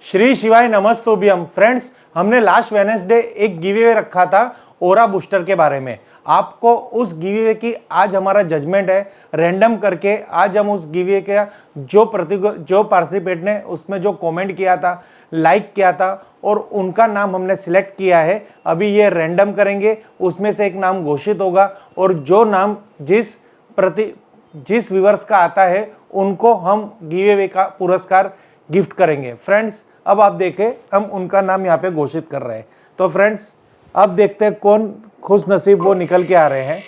श्री शिवाय नमस्तुभ्यम। फ्रेंड्स, हमने last Wednesday एक गिव अवे रखा था ओरा बूस्टर के बारे में। आपको उस गिव अवे की आज हमारा जजमेंट है, रैंडम करके आज हम उस गिव अवे का जो पार्टिसिपेट ने उसमें जो कमेंट किया था, लाइक किया था और उनका नाम हमने सिलेक्ट किया है। अभी ये रैंडम करेंगे, उसमें से एक नाम घोषित होगा और जो नाम जिस व्यूअर्स का आता है उनको हम गिव अवे का पुरस्कार गिफ्ट करेंगे। फ्रेंड्स, अब आप देखें, हम उनका नाम यहाँ पे घोषित कर रहे हैं। तो फ्रेंड्स, अब देखते हैं कौन खुश नसीब वो निकल के आ रहे हैं।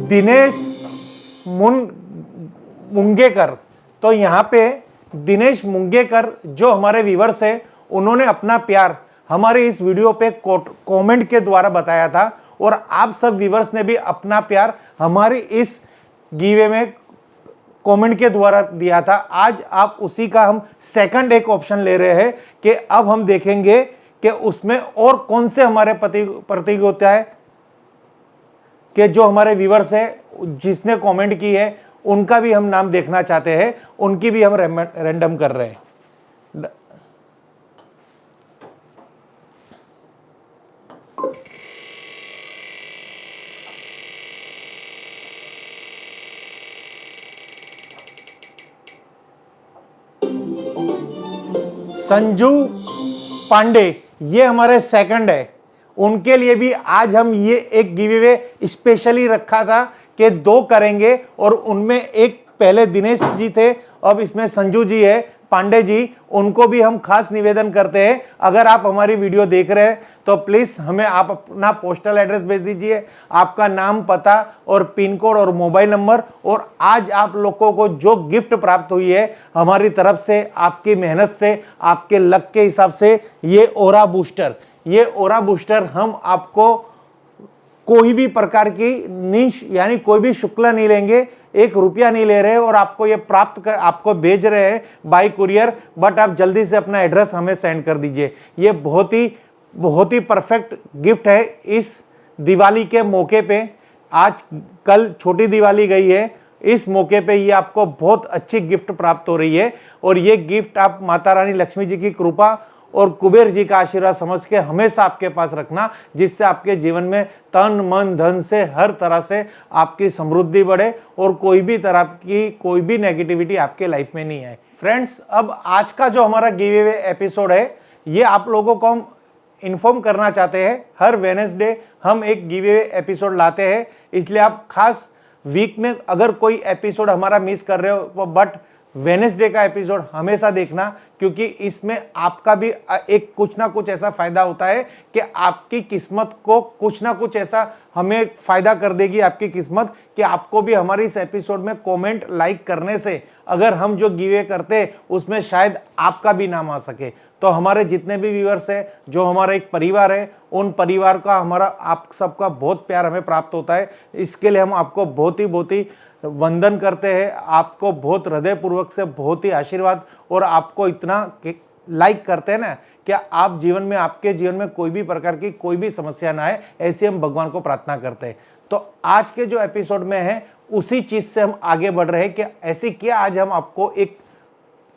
दिनेश मुंगेकर। तो यहाँ पे दिनेश मुंगेकर जो हमारे व्यूअर्स है, उन्होंने अपना प्यार हमारे इस वीडियो पे कमेंट के द्वारा बताया था और आप सब व्यूअर्स ने भी अपना प्यार हमारी इस गिवे में कमेंट के द्वारा दिया था। आज आप उसी का हम सेकंड एक ऑप्शन ले रहे हैं कि अब हम देखेंगे कि उसमें और कौन से हमारे प्रतियोगिता है कि जो हमारे व्यूअर्स है जिसने कमेंट की है उनका भी हम नाम देखना चाहते हैं, उनकी भी हम रैंडम कर रहे हैं। संजू पांडे, ये हमारे सेकंड है। उनके लिए भी आज हम ये एक गिव अवे स्पेशली रखा था कि दो करेंगे और उनमें एक पहले दिनेश जी थे, अब इसमें संजू जी है, पांडे जी। उनको भी हम खास निवेदन करते हैं, अगर आप हमारी वीडियो देख रहे हैं तो प्लीज हमें आप अपना पोस्टल एड्रेस भेज दीजिए, आपका नाम, पता और पिन कोड और मोबाइल नंबर। और आज आप लोगों को जो गिफ्ट प्राप्त हुई है हमारी तरफ से, आपकी मेहनत से, आपके लक के हिसाब से, ये ओरा बूस्टर हम आपको कोई भी प्रकार की यानी कोई भी शुल्क नहीं लेंगे, 1 रुपया नहीं ले रहे और आपको ये आपको भेज रहे हैं बाय कुरियर। बट आप जल्दी से अपना एड्रेस हमें सेंड कर दीजिए। ये बहुत ही परफेक्ट गिफ्ट है इस दिवाली के मौके पे। आज कल छोटी दिवाली गई है, इस मौके पे ये आपको बहुत अच्छी गिफ्ट प्राप्त हो रही है और ये गिफ्ट आप माता रानी लक्ष्मी जी की कृपा और कुबेर जी का आशीर्वाद समझ के हमेशा आपके पास रखना, जिससे आपके जीवन में तन मन धन से हर तरह से आपकी समृद्धि बढ़े और कोई भी तरह की कोई भी नेगेटिविटी आपके लाइफ में नहीं आए। फ्रेंड्स, अब आज का जो हमारा गिव अवे एपिसोड है, ये आप लोगों को हम इन्फॉर्म करना चाहते हैं। हर वेडनेसडे हम एक गिव अवे एपिसोड लाते हैं, इसलिए आप खास वीक में अगर कोई एपिसोड हमारा मिस कर रहे हो, बट वेडनेसडे का एपिसोड हमेशा देखना, क्योंकि इसमें आपका भी एक कुछ ना कुछ ऐसा फायदा होता है कि आपकी किस्मत को कुछ ना कुछ ऐसा हमें फायदा कर देगी आपकी किस्मत, कि आपको भी हमारी इस एपिसोड में कमेंट लाइक करने से अगर हम जो गिवे करते हैं उसमें शायद आपका भी नाम आ सके। तो हमारे जितने भी व्यूअर्स हैं, जो हमारा एक परिवार है, उन परिवार का हमारा आप सबका बहुत प्यार हमें प्राप्त होता है। इसके लिए हम आपको बहुत ही वंदन करते हैं, आपको बहुत हृदयपूर्वक से बहुत ही आशीर्वाद, और आपको इतना लाइक करते हैं ना कि आप जीवन में, आपके जीवन में कोई भी प्रकार की कोई भी समस्या ना आए, ऐसी हम भगवान को प्रार्थना करते हैं। तो आज के जो एपिसोड में है उसी चीज से हम आगे बढ़ रहे हैं कि ऐसी क्या आज हम आपको एक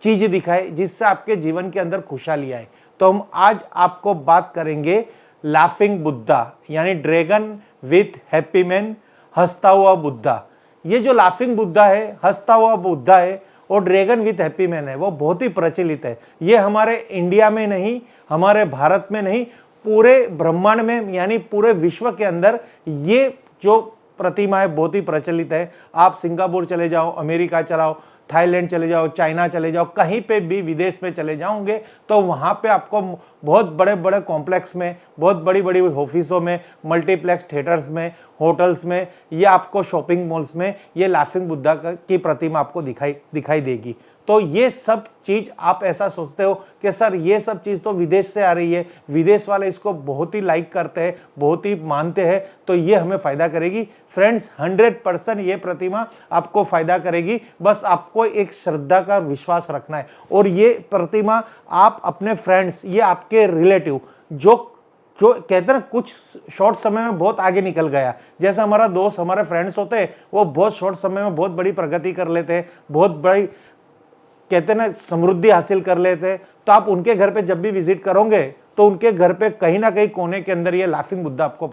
चीज दिखाए जिससे आपके जीवन के अंदर खुशहाली आए। तो हम आज आपको बात करेंगे लाफिंग बुद्धा, यानी ड्रैगन विथ हैप्पी मैन, हंसता हुआ बुद्धा। ये जो लाफिंग बुद्धा है, हंसता हुआ बुद्धा है और ड्रैगन विथ हैप्पी मैन है, वो बहुत ही प्रचलित है। ये हमारे इंडिया में नहीं, हमारे भारत में नहीं, पूरे ब्रह्मांड में यानी पूरे विश्व के अंदर ये जो प्रतिमा है बहुत ही प्रचलित है। आप सिंगापुर चले जाओ, अमेरिका चलाओ, थाईलैंड चले जाओ, चाइना चले जाओ, कहीं पे भी विदेश में चले जाओगे तो वहाँ पे आपको बहुत बड़े बड़े कॉम्प्लेक्स में, बहुत बड़ी बड़ी ऑफिसों में, मल्टीप्लेक्स थिएटर्स में, होटल्स में, ये आपको शॉपिंग मॉल्स में ये लाफिंग बुद्धा की प्रतिमा आपको दिखाई देगी। तो ये सब चीज़ आप ऐसा सोचते हो कि सर ये सब चीज़ तो विदेश से आ रही है, विदेश वाले इसको बहुत ही लाइक करते हैं, बहुत ही मानते हैं, तो ये हमें फ़ायदा करेगी। फ्रेंड्स, 100% ये प्रतिमा आपको फ़ायदा करेगी, बस आपको एक श्रद्धा का विश्वास रखना है। और ये प्रतिमा आप अपने फ्रेंड्स, ये आपके रिलेटिव जो जो कहते हैं ना कुछ शॉर्ट समय में बहुत आगे निकल गया, जैसे हमारा दोस्त हमारे फ्रेंड्स होते हैं वो बहुत शॉर्ट समय में बहुत बड़ी प्रगति कर लेते हैं, बहुत बड़ी कहते हैं ना समृद्धि हासिल कर लेते हैं। तो आप उनके घर पे जब भी विजिट करोगे तो उनके घर पे कहीं ना कहीं कोने के अंदर ये लाफिंग बुद्धा आपको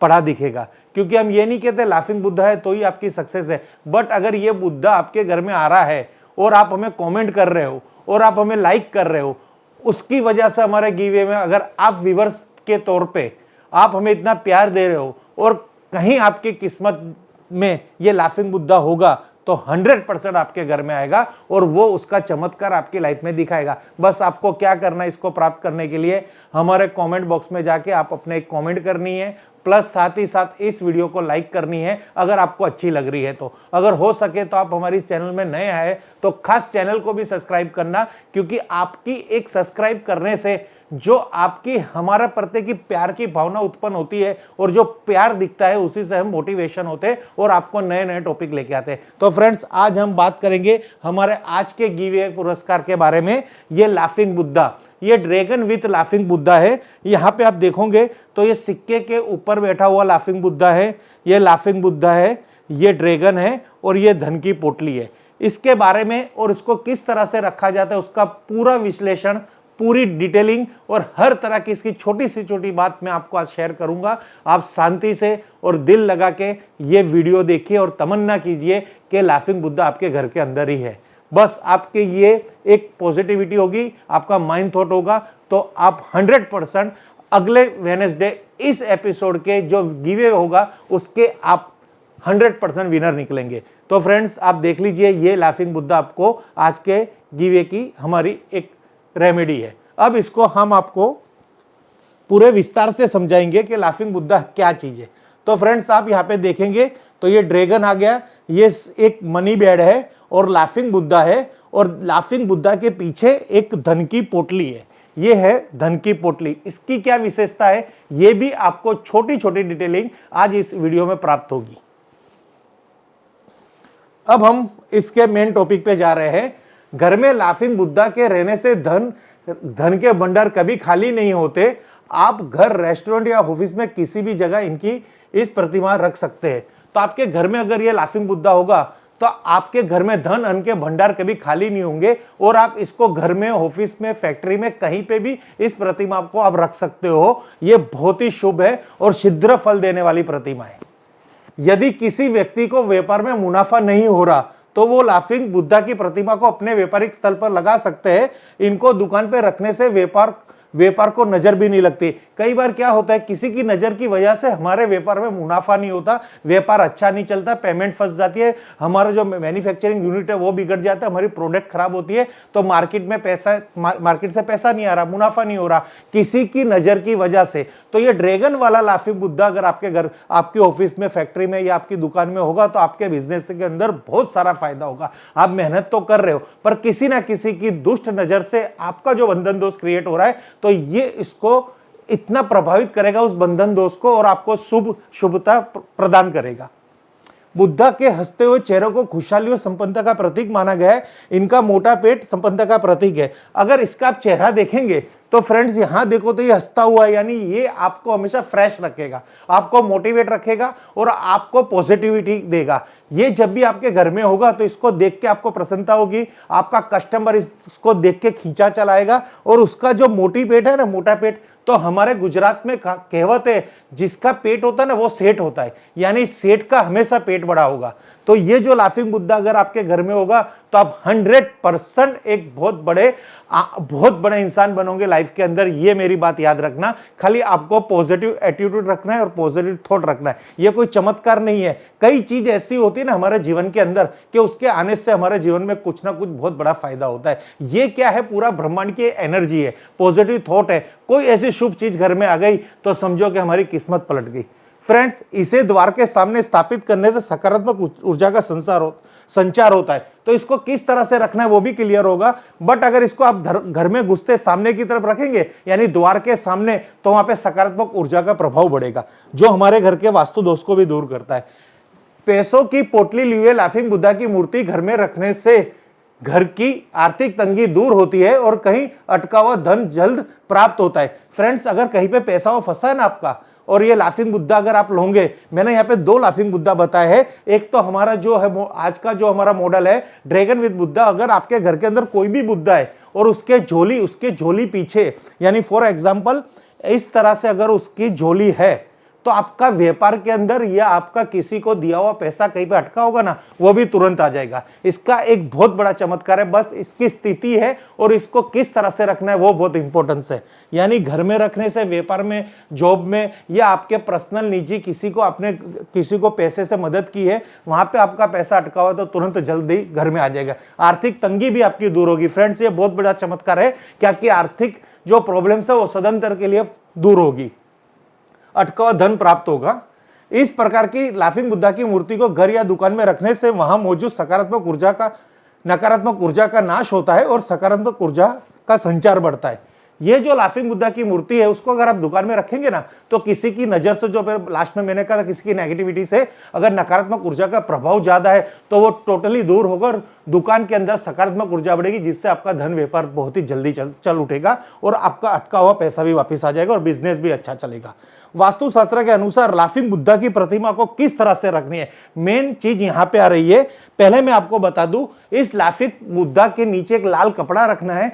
पड़ा दिखेगा। क्योंकि हम ये नहीं कहते लाफिंग बुद्धा है तो ही आपकी सक्सेस है, बट अगर ये बुद्धा आपके घर में आ रहा है और आप हमें कमेंट कर रहे हो और आप हमें लाइक कर रहे हो, उसकी वजह से हमारे गिवे में अगर आप व्यूअर्स के तौर पे आप हमें इतना प्यार दे रहे हो और कहीं आपकी किस्मत में ये लाफिंग बुद्धा होगा तो 100% आपके घर में आएगा और वो उसका चमत्कार आपकी लाइफ में दिखाएगा। बस आपको क्या करना है, इसको प्राप्त करने के लिए हमारे कमेंट बॉक्स में जाके आप अपने एक कमेंट करनी है, प्लस साथ ही साथ इस वीडियो को लाइक करनी है अगर आपको अच्छी लग रही है तो। अगर हो सके तो आप हमारी इस चैनल में नए आए तो खास चैनल को भी सब्सक्राइब करना, क्योंकि आपकी एक सब्सक्राइब करने से जो आपकी हमारा प्रति की प्यार की भावना उत्पन्न होती है और जो प्यार दिखता है उसी से हम मोटिवेशन होते हैं और आपको नए नए टॉपिक लेके आते हैं। तो फ्रेंड्स आज हम बात करेंगे हमारे आज के गिवे पुरस्कार के बारे में। ये लाफिंग बुद्धा, ये ड्रैगन विथ लाफिंग बुद्धा है। यहाँ पे आप देखोगे तो ये सिक्के के ऊपर बैठा हुआ लाफिंग बुद्धा है, ये लाफिंग बुद्धा है, ये ड्रैगन है और ये धन की पोटली है। इसके बारे में और इसको किस तरह से रखा जाता है उसका पूरा विश्लेषण, पूरी डिटेलिंग और हर तरह की इसकी छोटी सी छोटी बात मैं आपको आज शेयर करूंगा। आप शांति से और दिल लगा के ये वीडियो देखिए और तमन्ना कीजिए कि लाफिंग बुद्धा आपके घर के अंदर ही है। बस आपके ये एक पॉजिटिविटी होगी, आपका माइंड थॉट होगा, तो आप 100% अगले वेडनेसडे इस एपिसोड के जो गिवे होगा उसके आप 100% विनर निकलेंगे। तो फ्रेंड्स आप देख लीजिए, ये लाफिंग बुद्धा आपको आज के गिवे की हमारी एक रेमेडी है। अब इसको हम आपको पूरे विस्तार से समझाएंगे कि लाफिंग बुद्धा क्या चीज है। तो फ्रेंड्स आप यहाँ पे देखेंगे तो ये ड्रैगन आ गया, ये एक मनी बेड है और लाफिंग बुद्धा है, और लाफिंग बुद्धा के पीछे एक धन की पोटली है। ये है धन की पोटली। इसकी क्या विशेषता है ये भी आपको छोटी छोटी डिटेलिंग आज इस वीडियो में प्राप्त होगी। अब हम इसके मेन टॉपिक पे जा रहे हैं। घर में लाफिंग बुद्धा के रहने से धन के भंडार कभी खाली नहीं होते। आप घर, रेस्टोरेंट या ऑफिस में किसी भी जगह इनकी इस प्रतिमा रख सकते हैं। तो आपके घर में अगर ये लाफिंग बुद्धा होगा तो आपके घर में धन के भंडार कभी खाली नहीं होंगे, और आप इसको घर में, ऑफिस में, फैक्ट्री में कहीं पे भी इस प्रतिमा को आप रख सकते हो। ये बहुत ही शुभ है और शीघ्र फल देने वाली प्रतिमा है। यदि किसी व्यक्ति को व्यापार में मुनाफा नहीं हो रहा तो वो लाफिंग बुद्धा की प्रतिमा को अपने व्यापारिक स्थल पर लगा सकते हैं। इनको दुकान पर रखने से व्यापार को नजर भी नहीं लगती। कई बार क्या होता है, किसी की नजर की वजह से हमारे व्यापार में मुनाफा नहीं होता, व्यापार अच्छा नहीं चलता, पेमेंट फंस जाती है, हमारा जो मैन्युफैक्चरिंग यूनिट है वो बिगड़ जाता है, हमारी प्रोडक्ट खराब होती है, तो मार्केट से पैसा नहीं आ रहा, मुनाफा नहीं हो रहा किसी की नजर की वजह से। तो ये ड्रैगन वाला लाफिंग बुद्धा अगर आपके घर, आपके ऑफिस में, फैक्ट्री में या आपकी दुकान में होगा तो आपके बिजनेस के अंदर बहुत सारा फायदा होगा। आप मेहनत तो कर रहे हो पर किसी ना किसी की दुष्ट नजर से आपका जो बंधन दोष क्रिएट हो रहा है, तो ये इसको इतना प्रभावित करेगा उस बंधन दोष को और आपको शुभता प्रदान करेगा। बुद्धा के हंसते हुए चेहरे को खुशहाली और संपन्नता का प्रतीक माना गया है। इनका मोटा पेट संपन्नता का प्रतीक है। अगर इसका आप चेहरा देखेंगे तो फ्रेंड्स यहां देखो तो ये हंसता हुआ, यानी ये आपको हमेशा फ्रेश रखेगा, आपको मोटिवेट रखेगा और आपको पॉजिटिविटी देगा। ये जब भी आपके घर में होगा तो इसको देख के आपको प्रसन्नता होगी, आपका कस्टमर इसको देख के खींचा चलाएगा। और उसका जो मोटी पेट है ना, मोटा पेट, तो हमारे गुजरात में कहावत है, जिसका पेट होता है ना वो सेठ होता है, यानी सेठ का हमेशा पेट बड़ा होगा। तो ये जो लाफिंग बुद्धा अगर आपके घर में होगा तो आप 100% एक बहुत बड़े इंसान बनोगे लाइफ के अंदर। ये मेरी बात याद रखना, खाली आपको पॉजिटिव एटीट्यूड रखना है और पॉजिटिव थॉट रखना है। ये कोई चमत्कार नहीं है। कई चीज ऐसी होती है ना हमारे जीवन के अंदर कि उसके आने से हमारे जीवन में कुछ ना कुछ बहुत बड़ा फायदा होता है। ये क्या है, पूरा ब्रह्मांड की एनर्जी है, पॉजिटिव थॉट है। कोई ऐसी शुभ चीज घर में आ गई तो समझो कि हमारी किस्मत पलट गई। फ्रेंड्स इसे द्वार के सामने स्थापित करने से सकारात्मक ऊर्जा का संचार होता है। तो इसको किस तरह से रखना है वो भी क्लियर होगा। बट अगर इसको आप घर में घुसते सामने की तरफ रखेंगे, यानी द्वार के सामने, तो वहां पे सकारात्मक ऊर्जा का प्रभाव बढ़ेगा, जो हमारे घर के वास्तु दोष को भी दूर करता है। पैसों की पोटली लिए लाफिंग बुद्धा की मूर्ति घर में रखने से घर की आर्थिक तंगी दूर होती है और कहीं अटका हुआ धन जल्द प्राप्त होता है। फ्रेंड्स, अगर कहीं पे पैसा हो फंसा है ना आपका, और ये लाफिंग बुद्धा अगर आप लोगे, मैंने यहाँ पे 2 लाफिंग बुद्धा बताए हैं। एक तो हमारा जो है आज का जो हमारा मॉडल है ड्रैगन विद बुद्धा। अगर आपके घर के अंदर कोई भी बुद्धा है और उसके झोली पीछे, यानी फॉर एग्जाम्पल इस तरह से अगर उसकी झोली है, तो आपका व्यापार के अंदर या आपका किसी को दिया हुआ पैसा कहीं पे अटका होगा ना, वो भी तुरंत आ जाएगा। इसका एक बहुत बड़ा चमत्कार है, बस इसकी स्थिति है और इसको किस तरह से रखना है वो बहुत इंपॉर्टेंस है। यानी घर में रखने से, व्यापार में, जॉब में, या आपके पर्सनल निजी किसी को पैसे से मदद की है, वहां पे आपका पैसा अटका हुआ तो तुरंत जल्दी घर में आ जाएगा। आर्थिक तंगी भी आपकी दूर होगी। फ्रेंड्स, ये बहुत बड़ा चमत्कार है कि आपकी आर्थिक जो प्रॉब्लम्स है वो सदंतर के लिए दूर होगी, अटका हुआ धन प्राप्त होगा। इस प्रकार की लाफिंग बुद्धा की मूर्ति को घर या दुकान में रखने से वहां मौजूद नकारात्मक ऊर्जा का नाश होता है और सकारात्मक ऊर्जा का संचार बढ़ता है। ये जो लाफिंग बुद्धा की मूर्ति है उसको अगर आप दुकान में रखेंगे ना, तो किसी की नजर से, जो लास्ट में मैंने कहा किसी की नेगेटिविटी से अगर नकारात्मक ऊर्जा का प्रभाव ज्यादा है तो वो टोटली दूर होगा और दुकान के अंदर सकारात्मक ऊर्जा बढ़ेगी, जिससे आपका धन व्यापार बहुत ही जल्दी चल उठेगा और आपका अटका हुआ पैसा भी वापस आ जाएगा और बिजनेस भी अच्छा चलेगा। वास्तुशास्त्र के अनुसार लाफिंग बुद्धा की प्रतिमा को किस तरह से रखनी है, मेन चीज यहां पे आ रही है। पहले मैं आपको बता दूं, इस लाफिंग बुद्धा के नीचे एक लाल कपड़ा रखना है,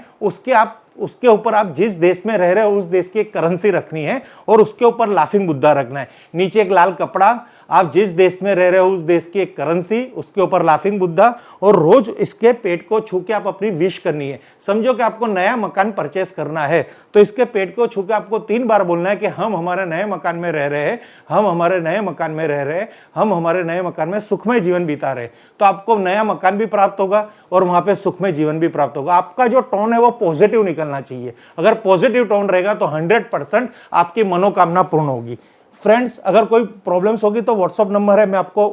उसके ऊपर आप जिस देश में रह रहे हो उस देश की एक करेंसी रखनी है और उसके ऊपर लाफिंग बुद्धा रखना है। नीचे एक लाल कपड़ा, आप जिस देश में रह रहे हो उस देश की एक करेंसी, उसके ऊपर लाफिंग बुद्धा, और रोज इसके पेट को छू के आप अपनी विश करनी है। समझो कि आपको नया मकान परचेस करना है, तो इसके पेट को छू के आपको 3 बार बोलना है कि हम हमारे नए मकान में रह रहे हैं, हम हमारे नए मकान में रह रहे हैं, हम हमारे नए मकान में सुखमय जीवन बिता रहे। तो आपको नया मकान भी प्राप्त होगा और वहां पे सुखमय जीवन भी प्राप्त होगा। आपका जो टोन है वो पॉजिटिव निकलना चाहिए। अगर पॉजिटिव टोन रहेगा तो 100% आपकी मनोकामना पूर्ण होगी। फ्रेंड्स, अगर कोई प्रॉब्लम्स होगी तो व्हाट्सएप नंबर है, मैं आपको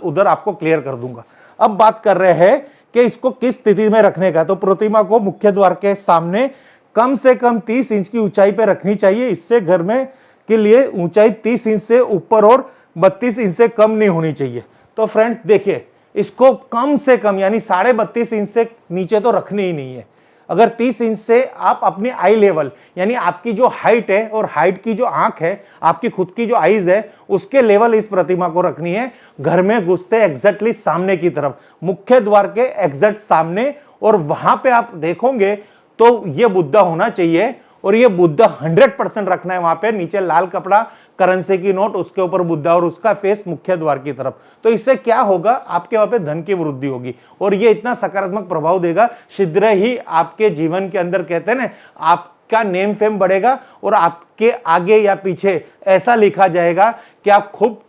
उधर आपको क्लियर कर दूंगा। अब बात कर रहे हैं कि इसको किस स्थिति में रखने का। तो प्रतिमा को मुख्य द्वार के सामने कम से कम 30 इंच की ऊंचाई पे रखनी चाहिए। इससे घर में के लिए ऊंचाई 30 इंच से ऊपर और 32 इंच से कम नहीं होनी चाहिए। तो फ्रेंड्स देखिए, इसको कम से कम यानी 32.5 इंच से नीचे तो रखनी ही नहीं है। अगर 30 इंच से आप अपनी आई लेवल, यानी आपकी जो हाइट है और हाइट की जो आंख है, आपकी खुद की जो आईज है, उसके लेवल इस प्रतिमा को रखनी है। घर में घुसते एग्जैक्टली सामने की तरफ, मुख्य द्वार के एग्जैक्ट सामने, और वहां पे आप देखोगे तो ये बुद्धा होना चाहिए और ये बुद्धा 100% रखना है। वहां पे नीचे लाल कपड़ा, करेंसी की नोट, उसके ऊपर बुद्धा और उसका फेस मुख्य द्वार की तरफ। तो इससे क्या होगा, आपके वहां पे धन की वृद्धि होगी और ये इतना सकारात्मक प्रभाव देगा, शीघ्र ही आपके जीवन के अंदर कहते हैं ना, आपका नेम फेम बढ़ेगा और आपके आगे या पीछे ऐसा लिखा जाएगा कि आप खूब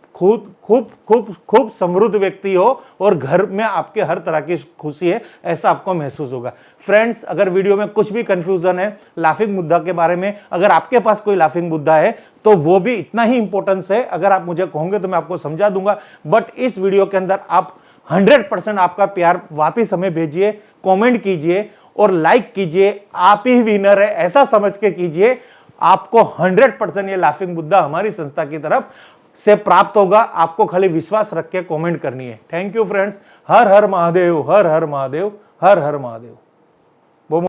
समृद्ध व्यक्ति हो और घर में आपके हर तरह की खुशी है, ऐसा आपको महसूस होगा। फ्रेंड्स, अगर वीडियो में कुछ भी कंफ्यूजन है लाफिंग बुद्धा के बारे में, अगर आपके पास कोई लाफिंग बुद्धा है तो वो भी इतना ही इंपॉर्टेंस है। अगर आप मुझे कहोगे तो मैं आपको समझा दूंगा, बट इस वीडियो के अंदर आप 100% आपका प्यार वापिस हमें भेजिए, कमेंट कीजिए और लाइक कीजिए। आप ही विनर है ऐसा समझ के कीजिए। आपको 100% ये लाफिंग बुद्धा हमारी संस्था की तरफ से प्राप्त होगा। आपको खाली विश्वास रख के कमेंट करनी है। Thank you friends. Her her Mahadev, her her Mahadev, her her Mahadev.